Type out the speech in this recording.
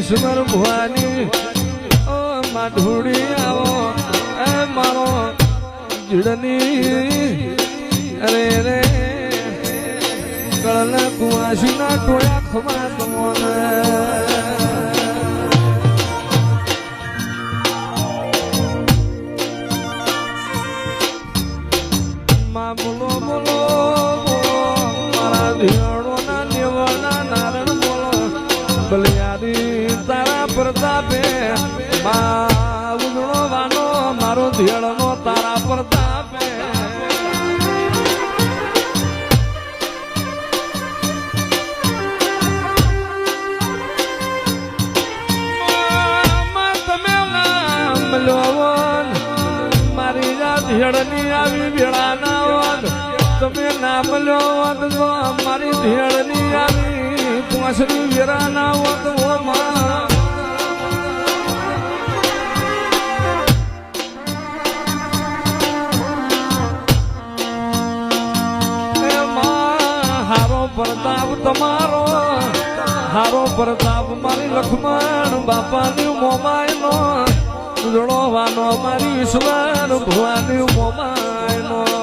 ઈશ્વર ભવાની ઓ માઢુડી આવો એ મારો જીડની અરે રે કળના કુવાસીના ટોળા ખમા તમોને બોલો બોલો મારા ધીરણોના નિવળના નારણ બોલો બલિયારી તારા પ્રતાપે મા ઉજળો વાનો મારો ધીરણનો તારા પ્રતાપે તમે નામ લોવન મારી જાત હેડની આવી વેળાના તમે નામ લો હોત તો મારી ધેડની આવી પોસરી વેરા ના હોત હારો પ્રતાપ તમારો હારો પ્રતાપ મારી લક્ષ્મણ બાપાની મોમાયનો જોડવાનો મારી ઈશ્વર ભવાની મોમાયનો